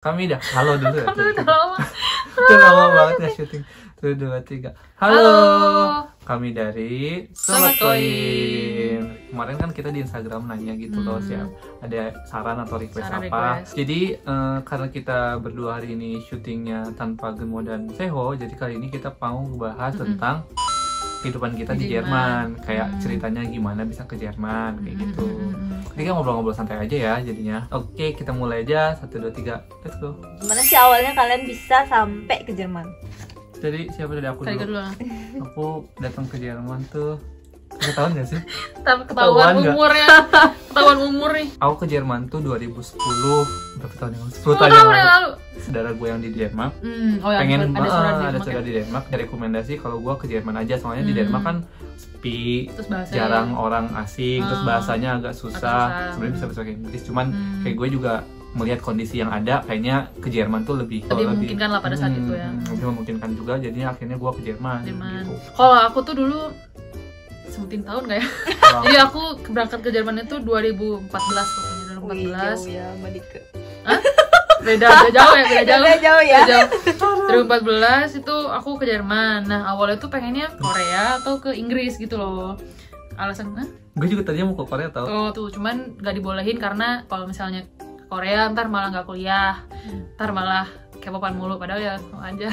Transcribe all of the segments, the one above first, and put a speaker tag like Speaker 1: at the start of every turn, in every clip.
Speaker 1: Kami dah halo dulu ya.
Speaker 2: Udah lama.
Speaker 1: Itu lama banget ya syuting. 1, 2, 3. Halo. Kami dari Sobat Koin. Kemarin kan kita di Instagram nanya gitu loh, siap ada saran atau request apa. Jadi karena kita berdua hari ini syutingnya tanpa Genmo dan Seho, jadi kali ini kita mau bahas tentang kehidupan kita di Jerman, kayak ceritanya gimana bisa ke Jerman kayak gitu. Ini kan ngobrol-ngobrol santai aja ya jadinya. Oke, kita mulai aja. 1, 2, 3, let's go.
Speaker 3: Gimana sih awalnya kalian bisa sampai ke Jerman?
Speaker 1: Jadi siapa dari aku dulu? Aku datang ke Jerman tuh 3 tahun gak sih?
Speaker 2: Ketahuan umurnya. Ketahuan umur nih.
Speaker 1: Aku ke Jerman tuh 2010. Berapa tahun yang lalu? 10 tahun yang lalu. Saudara gue yang di Denmark pengen ada saudara di Denmark, ada rekomendasi kalau gue ke Jerman aja, soalnya di Denmark kan sepi, jarang orang asing, terus bahasanya agak susah. Sebenarnya bisa bahasa Inggris, cuman kayak gue juga melihat kondisi yang ada, kayaknya ke Jerman tuh lebih
Speaker 2: memungkinkan lah pada saat itu ya.
Speaker 1: Lebih memungkinkan juga, jadinya akhirnya gue ke Jerman. Gitu.
Speaker 2: Kalau aku tuh dulu sebutin tahun gak ya? Jadi aku berangkat ke Jerman itu 2014 pokoknya, 2014.
Speaker 3: Wih, jauh ya Mbak Dike.
Speaker 2: Beda jauh ya.
Speaker 3: Jauh.
Speaker 2: 2014 itu aku ke Jerman. Nah awalnya tuh pengennya Korea atau ke Inggris gitu loh. Alasan
Speaker 1: gue juga tadinya mau ke Korea tau.
Speaker 2: Oh tuh, cuman gak dibolehin karena kalau misalnya ke Korea ntar malah gak kuliah, ntar malah K-popan mulu, padahal ya mau aja.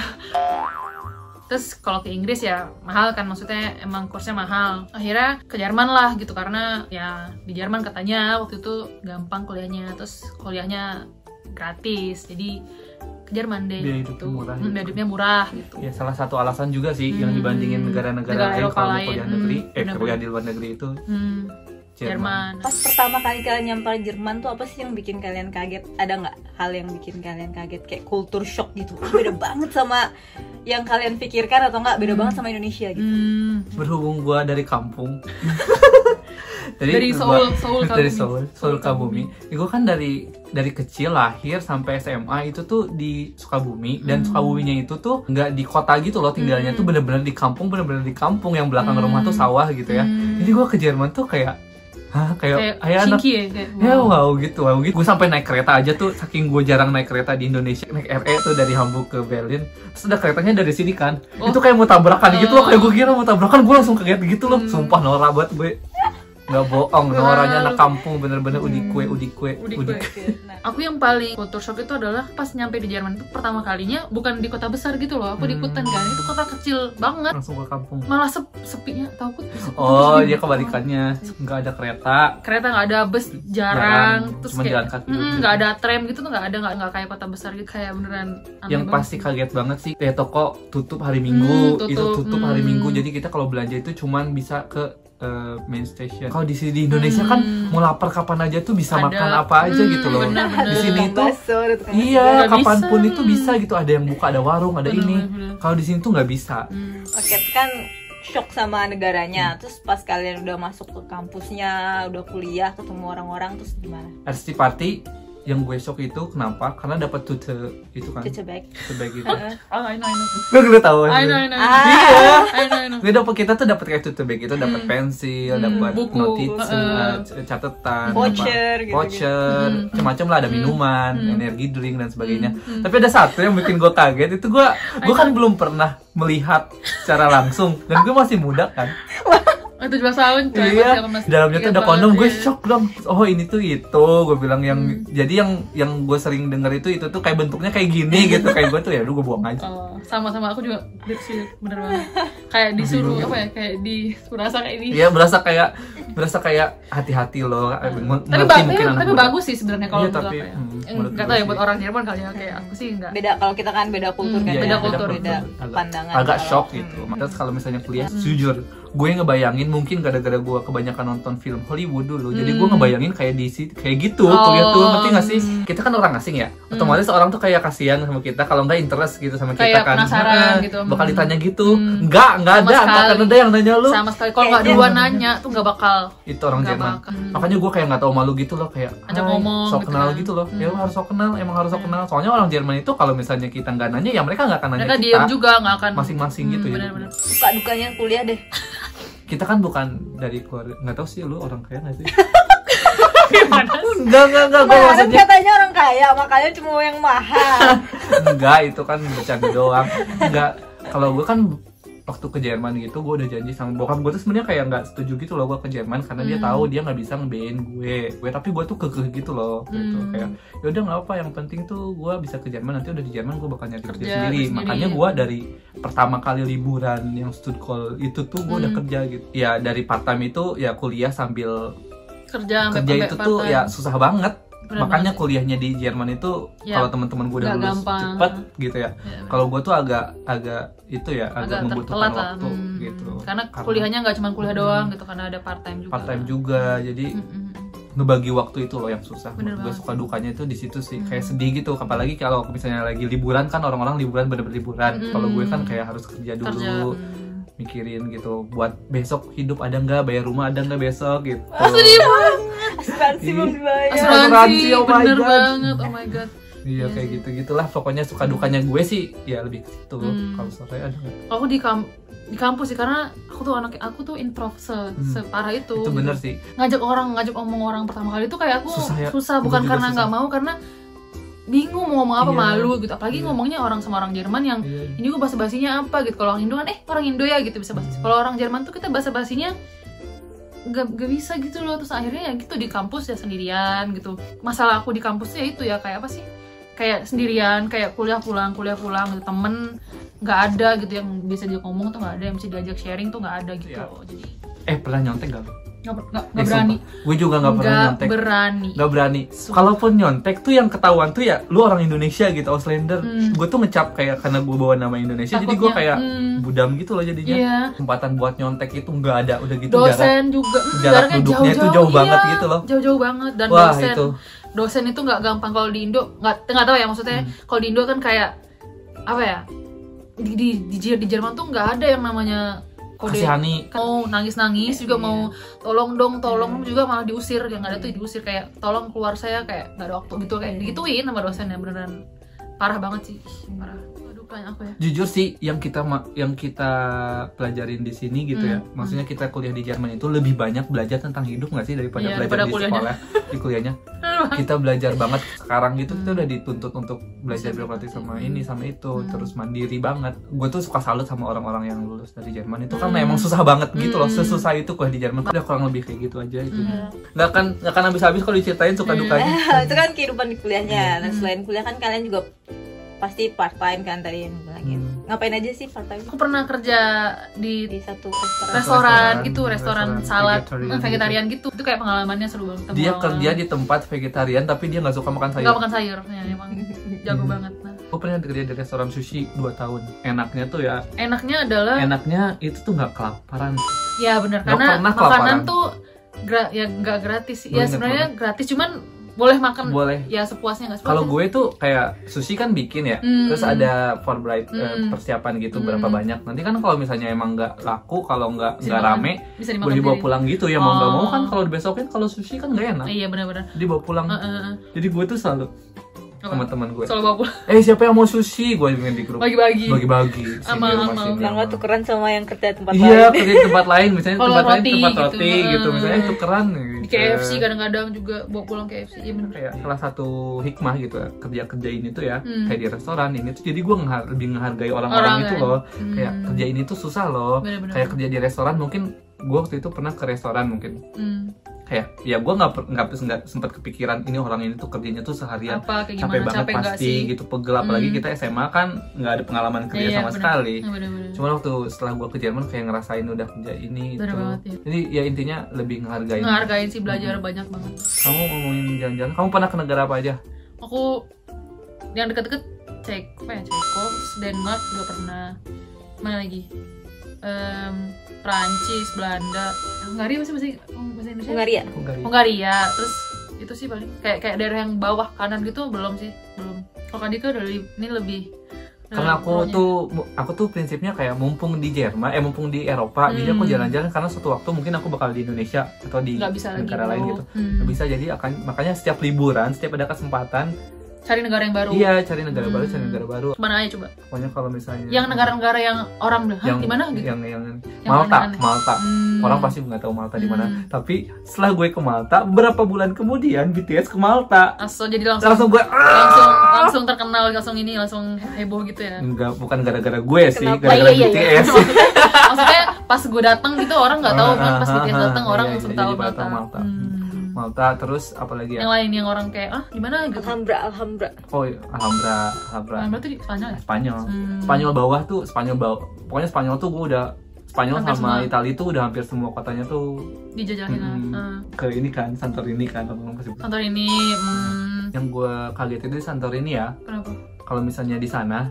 Speaker 2: Terus kalau ke Inggris ya mahal kan, maksudnya emang kursnya mahal. Akhirnya ke Jerman lah gitu, karena ya di Jerman katanya waktu itu gampang kuliahnya, terus kuliahnya gratis, jadi ke Jerman deh.
Speaker 1: Biaya hidupnya murah.
Speaker 2: Biaya hidupnya murah gitu.
Speaker 1: Ya salah satu alasan juga sih yang dibandingin negara-negara lain kalau kuliah negeri, kuliah di luar negeri itu. Jerman.
Speaker 3: Pas pertama kali kalian nyampe Jerman tuh apa sih yang bikin kalian kaget? Ada nggak hal yang bikin kalian kaget, kayak culture shock gitu? Beda banget sama yang kalian pikirkan atau nggak? Beda banget sama Indonesia gitu.
Speaker 1: Berhubung gua dari kampung.
Speaker 2: dari Seoul
Speaker 1: Sukabumi. Gue kan dari kecil lahir sampai SMA itu tuh di Sukabumi, dan Sukabuminya itu tuh nggak di kota gitu loh tinggalnya, tuh bener-bener di kampung, yang belakang rumah tuh sawah gitu ya. Jadi gue ke Jerman tuh kayak kayak anak wow gitu. Gue sampai naik kereta aja tuh, saking gue jarang naik kereta di Indonesia, naik RE tuh dari Hamburg ke Berlin, terus ada keretanya dari sini kan, itu kayak mau tabrakan gitu loh, kayak gue kira mau tabrakan, gue langsung kaget gitu loh. Sumpah norak banget gue, nggak bohong, noranya anak kampung bener-bener udikwe.
Speaker 2: Aku yang paling culture shock itu adalah pas nyampe di Jerman itu pertama kalinya bukan di kota besar gitu loh, aku di Kutan kan, itu kota kecil banget,
Speaker 1: langsung ke kampung,
Speaker 2: malah sepinya, takut.
Speaker 1: Oh iya, kebalikannya, nggak ada kereta
Speaker 2: nggak ada, bus jarang, terus
Speaker 1: cuma jalan kaki,
Speaker 2: nggak ada tram gitu tuh, nggak kayak kota besar gitu, kayak beneran
Speaker 1: yang pasti kaget banget sih, toko tutup hari Minggu, itu tutup hari Minggu, jadi kita kalau belanja itu cuman bisa ke main station. Kalau di sini di Indonesia kan mau lapar kapan aja tuh bisa makan apa aja gitu loh. Di sini tuh iya, kapanpun itu bisa gitu, ada yang buka, ada warung, ada ini. Kalau di sini tuh nggak bisa.
Speaker 3: Oke, kan shock sama negaranya. Terus pas kalian udah masuk ke kampusnya, udah kuliah, ketemu orang-orang, terus gimana?
Speaker 1: RCT party yang gue shock itu kenapa? Karena dapat tute itu kan.
Speaker 3: Tute bag
Speaker 1: itu.
Speaker 2: I know.
Speaker 1: Gue udah tahu.
Speaker 2: I know.
Speaker 1: Iya. Gue kita tuh dapat kayak tute bag itu, dapat pensil, dapat notisi, catatan, voucher, macam-macam lah, ada minuman, energi drink dan sebagainya. Tapi ada satu yang bikin gue kaget, itu gue kan belum pernah melihat secara langsung, dan gue masih muda kan.
Speaker 2: 17 tahun coy,
Speaker 1: iya, dalamnya tuh ada kondom, gue shock dong. Oh ini tuh itu, gue bilang yang jadi yang gue sering denger itu tuh kayak bentuknya kayak gini gitu, kayak gue tuh ya, gue buang aja.
Speaker 2: Sama aku juga sih, bener banget. Kayak disuruh apa ya, kayak berasa kayak ini.
Speaker 1: Iya, berasa kayak hati-hati loh.
Speaker 2: Tapi bagus sih sebenarnya kalau
Speaker 1: menurut aku ya.
Speaker 2: Enggak tahu ya buat orang Jerman kali ya, kayak aku sih enggak.
Speaker 3: Beda, kalau kita kan beda kultur kan. Beda pandangan.
Speaker 1: Agak shock gitu. Terus kalau misalnya kuliah, jujur gue ngebayangin, mungkin gara-gara gue kebanyakan nonton film Hollywood dulu, jadi gue ngebayangin kayak gitu kuliah tuh, ngerti gak sih? Kita kan orang asing ya, otomatis orang tuh kayak kasihan sama kita kalau nggak interest gitu sama kita,
Speaker 2: kayak
Speaker 1: kan
Speaker 2: penasaran gitu,
Speaker 1: bakal ditanya gitu. Nggak ada yang nanya lu
Speaker 2: sama sekali. Kalau nggak duluan nanya tuh nggak bakal.
Speaker 1: Itu orang Jerman. Makanya gue kayak nggak tahu malu gitu loh, kayak
Speaker 2: ngomong
Speaker 1: sok kenal gitu loh. Ya harus sok kenal, emang harus sok kenal. Soalnya orang Jerman itu kalau misalnya kita nggak nanya, ya mereka nggak akan nanya
Speaker 2: kita. Mereka diam juga, nggak akan
Speaker 1: masing-masing gitu.
Speaker 2: Bener-bener.
Speaker 3: Suka dukanya kuliah deh.
Speaker 1: Kita kan bukan dari keluarga, nggak tahu sih lu orang kaya nggak sih?
Speaker 2: Gimana sih?
Speaker 1: Enggak, gue
Speaker 3: Kemarin
Speaker 1: maksudnya
Speaker 3: katanya orang kaya, makanya cuma mau yang mahal.
Speaker 1: enggak, itu kan bercanda doang. Enggak, kalau gue kan waktu ke Jerman gitu, gue udah janji sama bokap gue tuh sebenarnya kayak nggak setuju gitu loh gue ke Jerman karena dia tahu dia nggak bisa ngebein gue, tapi gue tuh kekeh gitu loh, gitu kayak ya udah nggak apa, yang penting tuh gue bisa ke Jerman, nanti udah di Jerman gue bakal nyari kerja sendiri. Makanya gue dari pertama kali liburan yang stud call itu tuh gue udah kerja gitu. Ya dari part time itu ya kuliah sambil
Speaker 2: Kerja
Speaker 1: itu tuh ya susah banget.
Speaker 2: Bener
Speaker 1: Makanya
Speaker 2: banget.
Speaker 1: kuliahnya di Jerman itu
Speaker 2: Ya,
Speaker 1: kalau teman-teman gue udah
Speaker 2: nggak
Speaker 1: lulus
Speaker 2: gampang.
Speaker 1: cepet gitu ya. Kalau gue tuh agak itu ya agak membutuhkan
Speaker 2: telat lah.
Speaker 1: waktu gitu.
Speaker 2: Karena kuliahnya nggak cuma kuliah doang gitu, karena ada part time juga.
Speaker 1: Part time juga, jadi ngebagi waktu itu loh yang susah.
Speaker 2: Bener
Speaker 1: Gue
Speaker 2: banget.
Speaker 1: suka dukanya itu di situ sih, kayak sedih gitu. Apalagi kalau misalnya lagi liburan kan, orang-orang liburan bener-bener liburan. Kalau gue kan kayak harus kerja dulu, mikirin gitu buat besok hidup ada nggak, bayar rumah ada nggak besok gitu.
Speaker 2: Sedih banget.
Speaker 3: Asuransi belum dibayar.
Speaker 2: Asuransi,
Speaker 1: oh my
Speaker 2: bener
Speaker 1: God.
Speaker 2: banget, oh my god.
Speaker 1: Iya kayak gitu-gitulah. Pokoknya suka dukanya gue sih ya lebih ke situ. Kalau sore ada nggak?
Speaker 2: Aku di kampus sih, karena aku tuh introvert separah itu.
Speaker 1: Itu bener sih.
Speaker 2: ngajak omong orang pertama kali itu kayak aku
Speaker 1: Susah ya.
Speaker 2: bukan
Speaker 1: Gue juga
Speaker 2: karena
Speaker 1: susah.
Speaker 2: nggak mau, karena bingung mau ngomong apa,
Speaker 1: Iya.
Speaker 2: malu gitu. Apalagi ngomongnya orang sama orang Jerman yang ini gue basa-basinya apa gitu. Kalau orang Indo kan orang Indo ya gitu bisa basa. Kalau orang Jerman tuh kita basa-basinya gak bisa gitu loh. Terus akhirnya ya gitu di kampus ya sendirian gitu. Masalah aku di kampus ya itu ya kayak apa sih, kayak sendirian, kayak kuliah pulang gitu. Temen nggak ada gitu yang bisa dia ngomong tuh, nggak ada yang bisa diajak sharing tuh, nggak ada gitu.
Speaker 1: Iya.
Speaker 2: Jadi
Speaker 1: Pernah nyontek gak lo?
Speaker 2: nggak berani.
Speaker 1: Gue juga nggak pernah nyontek. Nggak berani. Kalaupun nyontek tuh yang ketahuan tuh ya lu orang Indonesia gitu, Auslander. Gue tuh ngecap kayak karena gue bawa nama Indonesia, jadi gue kayak budam gitu loh jadinya.
Speaker 2: Iya.
Speaker 1: Kesempatan buat nyontek itu nggak ada, udah gitu
Speaker 2: Dosen juga
Speaker 1: jarak duduknya itu jauh banget gitu loh.
Speaker 2: Jauh banget. Dan
Speaker 1: Wah,
Speaker 2: dosen
Speaker 1: itu.
Speaker 2: dosen itu nggak gampang. Kalau di Indo nggak tahu ya, maksudnya kalau di Indo kan kayak apa ya, di Jerman tuh nggak ada yang namanya kode.
Speaker 1: Kasihani.
Speaker 2: Mau nangis juga mau tolong juga malah diusir. Yang ada tuh diusir, kayak tolong keluar saya, kayak nggak ada waktu gitu, kayak digituin sama dosennya. Beneran parah banget sih, parah. Aduh, kayak aku ya.
Speaker 1: Jujur sih yang kita pelajarin di sini gitu ya. Maksudnya kita kuliah di Jerman itu lebih banyak belajar tentang hidup nggak sih daripada
Speaker 2: Iya,
Speaker 1: belajar
Speaker 2: daripada
Speaker 1: di
Speaker 2: kuliahnya.
Speaker 1: sekolah, di kuliahnya. Kita belajar banget sekarang gitu, kita udah dituntut untuk belajar birokratis sama ini sama itu, terus mandiri banget. Gue tuh suka salut sama orang-orang yang lulus dari Jerman itu, karena emang susah banget gitu loh, sesusah itu kuliah di Jerman. Udah kurang lebih kayak gitu aja itu. Nggak akan habis-habis kalau diceritain suka dukanya.
Speaker 3: Itu kan kehidupan di kuliahnya. Dan selain kuliah kan kalian juga pasti part time kan tadi yang bilangin. Ngapain aja sih part time?
Speaker 2: Aku pernah kerja di
Speaker 3: Di satu restoran.
Speaker 2: restoran gitu, restoran salad
Speaker 1: vegetarian
Speaker 2: vegetarian gitu. Itu kayak pengalamannya seru banget.
Speaker 1: Dia kerja di tempat vegetarian tapi dia nggak suka makan sayur.
Speaker 2: nggak makan sayur, ya emang jago banget. Nah,
Speaker 1: Aku pernah kerja di restoran sushi 2 tahun. Enaknya tuh ya,
Speaker 2: enaknya adalah
Speaker 1: itu tuh nggak kelaparan.
Speaker 2: ya bener,
Speaker 1: Nggak
Speaker 2: karena
Speaker 1: pernah
Speaker 2: makanan
Speaker 1: kelaparan.
Speaker 2: tuh ya nggak gratis.
Speaker 1: Gue
Speaker 2: Ya
Speaker 1: inget
Speaker 2: sebenarnya gratis, cuman boleh makan
Speaker 1: Boleh.
Speaker 2: ya sepuasnya, nggak
Speaker 1: Kalau
Speaker 2: sepuasnya.
Speaker 1: gue tuh kayak sushi kan bikin ya, terus ada for bride persiapan gitu berapa banyak. Nanti kan kalau misalnya emang nggak laku, kalau nggak rame,
Speaker 2: bisa
Speaker 1: boleh
Speaker 2: dimakan
Speaker 1: dibawa
Speaker 2: sendiri.
Speaker 1: pulang gitu ya. Mau nggak mau kan kalau dibesokin, kalau sushi kan nggak enak,
Speaker 2: Iya benar-benar.
Speaker 1: dibawa pulang. Jadi gue tuh selalu sama teman gue,
Speaker 2: Selalu bawa pulang.
Speaker 1: siapa yang mau sushi, gue ingin di grup
Speaker 2: Bagi-bagi.
Speaker 1: bagi-bagi
Speaker 2: Sama- sama.
Speaker 3: Bilang lo tukeran sama yang kerja di tempat
Speaker 1: iya,
Speaker 3: lain.
Speaker 1: kerja di tempat lain, misalnya
Speaker 2: Kalau
Speaker 1: tempat lain
Speaker 2: roti
Speaker 1: tempat
Speaker 2: gitu.
Speaker 1: roti gitu, misalnya tukeran
Speaker 2: Di KFC kadang-kadang juga bawa pulang KFC. Iya bener.
Speaker 1: kayak salah satu hikmah gitu ya, kerja ini tuh ya, kayak di restoran ini tuh, jadi gue lebih menghargai orang-orang
Speaker 2: Orang
Speaker 1: itu
Speaker 2: kan.
Speaker 1: loh. Kayak kerja ini tuh susah loh.
Speaker 2: Bener-bener.
Speaker 1: Kayak kerja di restoran, mungkin gue waktu itu pernah ke restoran mungkin kayak ya gue nggak sempat kepikiran ini orang ini tuh kerjanya tuh seharian
Speaker 2: Apa kayak
Speaker 1: capek
Speaker 2: gimana,
Speaker 1: banget
Speaker 2: capek nggak
Speaker 1: pasti
Speaker 2: sih?
Speaker 1: gitu, pegel. Apalagi kita SMA kan nggak ada pengalaman kerja
Speaker 2: Iya,
Speaker 1: sama
Speaker 2: bener.
Speaker 1: sekali.
Speaker 2: Iya, bener-bener.
Speaker 1: Cuman waktu setelah gue ke Jerman kayak ngerasain udah kerja ini
Speaker 2: Bener
Speaker 1: itu.
Speaker 2: banget, ya.
Speaker 1: Jadi ya intinya lebih ngehargain.
Speaker 2: Ngehargain sih, belajar banyak banget.
Speaker 1: Kamu ngomongin jalan-jalan, kamu pernah ke negara apa aja?
Speaker 2: Aku yang deket-deket Ceko, Denmark juga pernah. Mana lagi? Prancis, Belanda, Hungaria masih bahasa Indonesia?
Speaker 3: Hungaria.
Speaker 2: Hungaria. Terus itu sih paling kayak daerah yang bawah kanan gitu belum. Kalau Kadika udah ini lebih.
Speaker 1: Karena aku tuh prinsipnya kayak mumpung di Jerman, mumpung di Eropa, jadi aku jalan-jalan karena suatu waktu mungkin aku bakal di Indonesia atau di
Speaker 2: nggak bisa lagi
Speaker 1: negara lain
Speaker 2: bro.
Speaker 1: gitu. Nggak bisa, jadi makanya setiap liburan, setiap ada kesempatan
Speaker 2: Cari negara yang baru.
Speaker 1: Iya, cari negara baru, cari negara baru.
Speaker 2: Mana aja coba?
Speaker 1: Pokoknya kalau misalnya
Speaker 2: Yang negara-negara yang orang bilang, "Hah, di mana?" gitu.
Speaker 1: Yang Malta,
Speaker 2: aneh-aneh.
Speaker 1: Malta. Orang pasti nggak tahu Malta di mana. Tapi setelah gue ke Malta, beberapa bulan kemudian BTS ke Malta.
Speaker 2: Jadi langsung
Speaker 1: Gue
Speaker 2: langsung terkenal, langsung heboh gitu ya.
Speaker 1: enggak, bukan gara-gara gue sih,
Speaker 3: Kenapa?
Speaker 1: gara-gara
Speaker 2: Iya.
Speaker 1: BTS.
Speaker 2: Maksudnya pas gue datang gitu orang nggak tahu kan, pas BTS datang orang
Speaker 1: Iya,
Speaker 2: langsung
Speaker 1: jadi
Speaker 2: tahu
Speaker 1: Malta.
Speaker 2: Malta.
Speaker 1: Malta, terus apalagi
Speaker 2: Yang
Speaker 1: ya?
Speaker 2: lain yang orang kayak di mana gitu.
Speaker 3: Alhambra.
Speaker 1: Oh, Alhambra.
Speaker 2: Alhambra tuh di Spanyol ya?
Speaker 1: Spanyol. Spanyol bawah tuh, pokoknya Spanyol tuh gue udah Spanyol
Speaker 2: Hampir
Speaker 1: sama
Speaker 2: semua.
Speaker 1: Italia tuh udah hampir semua kotanya tuh
Speaker 2: Dijajahin.
Speaker 1: ke ini kan, Santorini kan, orang pasti.
Speaker 2: Santorini.
Speaker 1: Yang gue kaget itu di Santorini ya,
Speaker 2: Kenapa?
Speaker 1: kalau misalnya di sana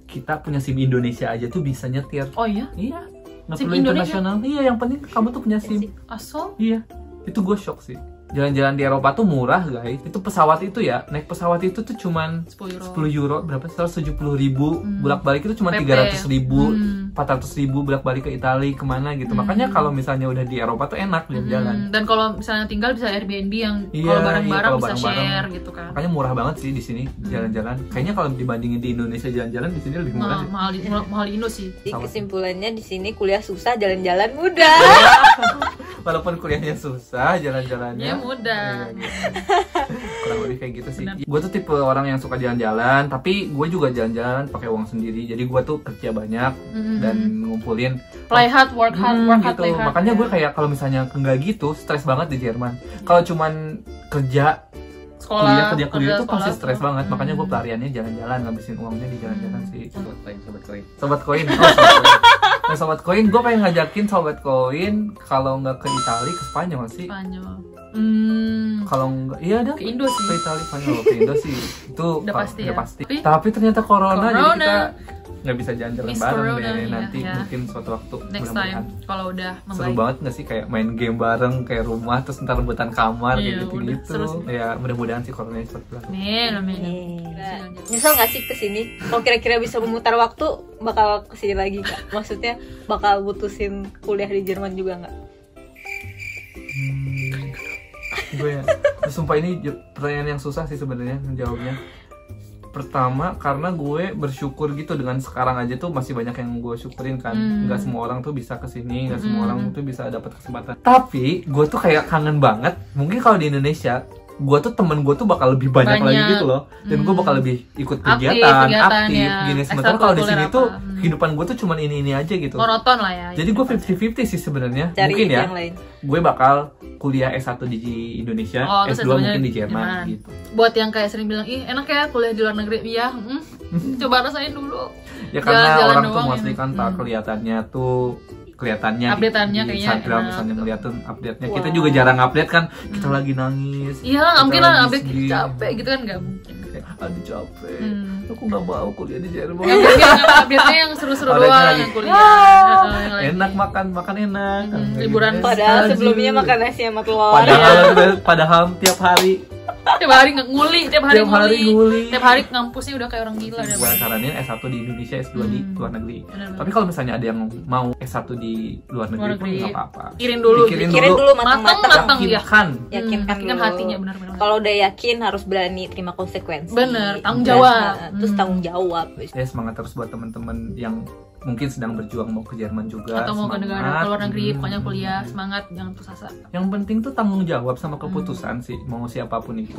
Speaker 1: kita punya SIM Indonesia aja tuh bisa nyetir.
Speaker 2: Oh iya?
Speaker 1: Iya, nggak
Speaker 2: SIM
Speaker 1: perlu
Speaker 2: Indonesia?
Speaker 1: internasional. Iya, yang penting kamu tuh punya SIM.
Speaker 2: Aso?
Speaker 1: Iya, itu gue shock sih. Jalan-jalan di Eropa tuh murah guys. Itu pesawat itu ya, naik pesawat itu tuh cuman 10 euro, berapa? 170.000 bolak-balik itu cuma
Speaker 2: PP.
Speaker 1: 300.000, 400.000 bolak-balik ke Italia kemana gitu. Makanya kalau misalnya udah di Eropa tuh enak jalan-jalan.
Speaker 2: Dan kalau misalnya tinggal bisa Airbnb yang
Speaker 1: Iya,
Speaker 2: kalau bareng-bareng
Speaker 1: kalau
Speaker 2: bisa
Speaker 1: bareng-bareng.
Speaker 2: share gitu kan.
Speaker 1: Makanya murah banget sih di sini jalan-jalan. Kayaknya kalau dibandingin di Indonesia jalan-jalan di sini lebih murah sih.
Speaker 2: Mahal di Indo sih.
Speaker 3: Jadi kesimpulannya di sini kuliah susah, jalan-jalan mudah.
Speaker 1: Walaupun kuliahnya susah, jalan-jalannya
Speaker 2: Ya mudah.
Speaker 1: Iya. Kurang lebih kayak gitu sih. Gue tuh tipe orang yang suka jalan-jalan, tapi gue juga jalan-jalan pakai uang sendiri. Jadi gue tuh kerja banyak dan ngumpulin.
Speaker 2: Play hard, work hard,
Speaker 1: Gitu.
Speaker 2: play hard.
Speaker 1: Makanya gue kayak kalau misalnya nggak gitu, stres banget di Jerman. Kalau cuman kerja
Speaker 2: sekolah
Speaker 1: kuliah itu
Speaker 2: sekolah,
Speaker 1: pasti stres
Speaker 2: sekolah.
Speaker 1: banget. Makanya gue pelariannya jalan-jalan, ngabisin uangnya di jalan-jalan sih.
Speaker 4: Sobat koin.
Speaker 1: Sobat koin. Oh, sobat koin. Nah, sobat koin, gue pengen ngajakin sobat koin kalau nggak ke Italia ke Spanyol sih.
Speaker 2: Spanyol.
Speaker 1: Kalau nggak, iya dah.
Speaker 2: Ke Indo sih.
Speaker 1: Ke Italia, Spanyol, ke Indo sih. Itu
Speaker 2: Udah pasti ya.
Speaker 1: Tapi ternyata corona, jadi
Speaker 2: Corona.
Speaker 1: kita nggak bisa jalan-jalan
Speaker 2: Miss
Speaker 1: bareng
Speaker 2: Corona,
Speaker 1: deh.
Speaker 2: iya,
Speaker 1: Nanti
Speaker 2: iya.
Speaker 1: mungkin suatu waktu.
Speaker 2: Next
Speaker 1: mudah-mudahan.
Speaker 2: time kalau udah
Speaker 1: Seru
Speaker 2: membaik.
Speaker 1: banget nggak sih kayak main game bareng kayak rumah terus ntar rebutan kamar
Speaker 2: Iya,
Speaker 1: kayak
Speaker 2: udah,
Speaker 1: gitu-gitu.
Speaker 2: seru sih.
Speaker 1: Ya mudah-mudahan sih corona cepat berakhir.
Speaker 2: Amin.
Speaker 3: Nyesel gak sih kesini? Kalau kira-kira bisa memutar waktu, bakal kesini lagi gak? Maksudnya bakal putusin kuliah di Jerman juga gak?
Speaker 1: Gue ya, sumpah ini pertanyaan yang susah sih sebenarnya menjawabnya. Pertama karena gue bersyukur gitu dengan sekarang aja tuh masih banyak yang gue syukurin kan. Nggak semua orang tuh bisa kesini, nggak semua orang tuh bisa dapat kesempatan. Tapi gue tuh kayak kangen banget. Mungkin kalau di Indonesia gue tuh temen gue tuh bakal lebih banyak lagi gitu loh, dan gue bakal lebih ikut kegiatan aktif
Speaker 2: ya.
Speaker 1: gini. Sementara kalau di sini
Speaker 2: Ekstrakurikuler
Speaker 1: tuh
Speaker 2: apa.
Speaker 1: kehidupan gue tuh cuman ini aja gitu.
Speaker 2: Monoton lah ya.
Speaker 1: Jadi gue 50-50 sih sebenarnya.
Speaker 3: Cari
Speaker 1: Mungkin ya
Speaker 3: yang lain.
Speaker 1: gue bakal kuliah S1 di Indonesia,
Speaker 2: terus
Speaker 1: S2
Speaker 2: S2-nya
Speaker 1: mungkin di Jerman
Speaker 2: Jerman.
Speaker 1: gitu.
Speaker 2: Buat yang kayak sering bilang, ih enak ya kuliah di luar negeri, iya, coba rasain dulu.
Speaker 1: Ya karena
Speaker 2: Jalan-jalan
Speaker 1: orang tuh
Speaker 2: doang
Speaker 1: mostly
Speaker 2: ya.
Speaker 1: kan tak kelihatannya
Speaker 2: Update-annya
Speaker 1: di
Speaker 2: kayak
Speaker 1: Instagram
Speaker 2: enak,
Speaker 1: misalnya
Speaker 2: gitu.
Speaker 1: ngeliatin update-nya.
Speaker 3: Wow.
Speaker 1: Kita juga jarang update kan, kita lagi nangis.
Speaker 2: Iya lah, nggak mungkin
Speaker 1: kita
Speaker 2: lah
Speaker 1: lagi
Speaker 2: update
Speaker 1: sedih.
Speaker 2: capek gitu kan, nggak mungkin.
Speaker 1: Kayak, aduh capek, aku nggak mau kuliah di Jerman.
Speaker 2: Update-nya yang seru-seru
Speaker 1: Update-nya
Speaker 2: doang,
Speaker 1: lagi,
Speaker 2: yang kuliah. Yang lagi.
Speaker 1: Enak makan enak. Kayak
Speaker 2: liburan.
Speaker 1: gitu.
Speaker 3: Padahal
Speaker 1: Nostalgia.
Speaker 3: sebelumnya makan nasi sama telur.
Speaker 1: Padahal tiap hari
Speaker 2: Tiap hari nguli, tiap hari
Speaker 1: nguli.
Speaker 2: Tiap hari ngampusnya udah kayak orang gila.
Speaker 1: Gue saranin S1 di Indonesia, S2 di luar negeri.
Speaker 2: Bener-bener.
Speaker 1: Tapi kalau misalnya ada yang mau S1 di luar negeri pun nggak apa-apa.
Speaker 2: Pikirin dulu.
Speaker 1: Pikirin
Speaker 3: Pikirin dulu matang-matang.
Speaker 2: Matang, ya.
Speaker 1: Yakinkan.
Speaker 3: Yakinkan dulu.
Speaker 2: hatinya benar-benar.
Speaker 3: Kalau udah yakin harus berani terima konsekuensi.
Speaker 2: Bener, tanggung
Speaker 3: Dan,
Speaker 2: jawab.
Speaker 3: Terus tanggung jawab.
Speaker 1: Ya semangat terus buat teman-teman yang mungkin sedang berjuang mau ke Jerman juga.
Speaker 2: Atau mau ke
Speaker 1: Semangat.
Speaker 2: negara ke luar negeri, pokoknya kuliah, semangat, jangan putus asa.
Speaker 1: Yang penting tuh tanggung jawab sama keputusan sih, mau siapapun itu.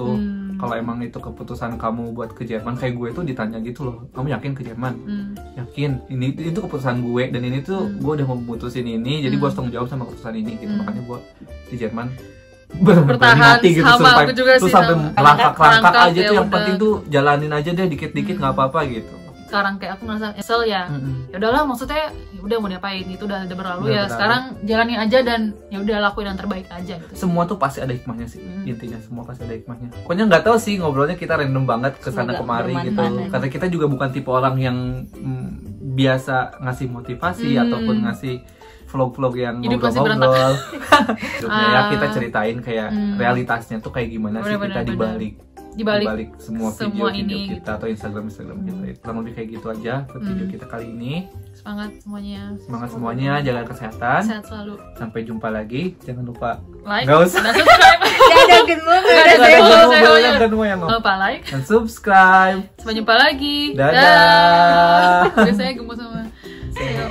Speaker 1: Kalau emang itu keputusan kamu buat ke Jerman, kayak gue tuh ditanya gitu loh, kamu yakin ke Jerman? Yakin, ini itu keputusan gue, dan ini tuh gue udah mau memutusin ini, jadi gue harus tanggung jawab sama keputusan ini gitu. Makanya gue di Jerman
Speaker 2: Bertahan,
Speaker 1: mati gitu,
Speaker 2: sama,
Speaker 1: survive.
Speaker 2: aku juga
Speaker 1: Tuh
Speaker 2: sih,
Speaker 1: sampai
Speaker 2: sama.
Speaker 1: melangkah-langkah
Speaker 2: Merangkak,
Speaker 1: aja
Speaker 2: ya
Speaker 1: tuh, yang
Speaker 2: udah.
Speaker 1: penting tuh jalanin aja deh dikit-dikit nggak apa-apa gitu.
Speaker 2: Sekarang kayak aku ngerasa nyesel ya. Ya udahlah, maksudnya ya udah mau diapain, itu udah berlalu
Speaker 1: Udah
Speaker 2: ya.
Speaker 1: berlalu.
Speaker 2: Sekarang jalani aja dan ya udah lakuin yang terbaik aja gitu.
Speaker 1: Semua tuh pasti ada hikmahnya sih, intinya semua pasti ada hikmahnya. Pokoknya nggak tahu sih, ngobrolnya kita random banget kesana
Speaker 3: Semoga
Speaker 1: kemari gitu.
Speaker 3: bermanfaat.
Speaker 1: Karena kita juga bukan tipe orang yang biasa ngasih motivasi ataupun ngasih vlog-vlog yang
Speaker 2: Hidup masih
Speaker 1: ngobrol-ngobrol. Ya kita ceritain kayak realitasnya tuh kayak gimana sih kita dibalik semua
Speaker 2: semua
Speaker 1: video-video
Speaker 2: ini,
Speaker 1: kita atau Instagram kita. Kurang lebih kayak gitu aja buat video kita kali ini.
Speaker 2: Semangat semuanya.
Speaker 1: Semangat semuanya, jaga kesehatan.
Speaker 2: Sehat selalu.
Speaker 1: Sampai jumpa lagi. Jangan lupa
Speaker 2: Like
Speaker 1: Nggak usah.
Speaker 2: dan subscribe.
Speaker 3: Dadah Genmo,
Speaker 2: Dadah,
Speaker 3: dadah
Speaker 2: Genmo.
Speaker 3: Genmo.
Speaker 2: Semuanya.
Speaker 1: Dan mau yang
Speaker 2: Jangan lupa like.
Speaker 1: dan subscribe.
Speaker 2: Sampai jumpa lagi.
Speaker 1: Dadah.
Speaker 2: Biasanya gemes sama. Ayo.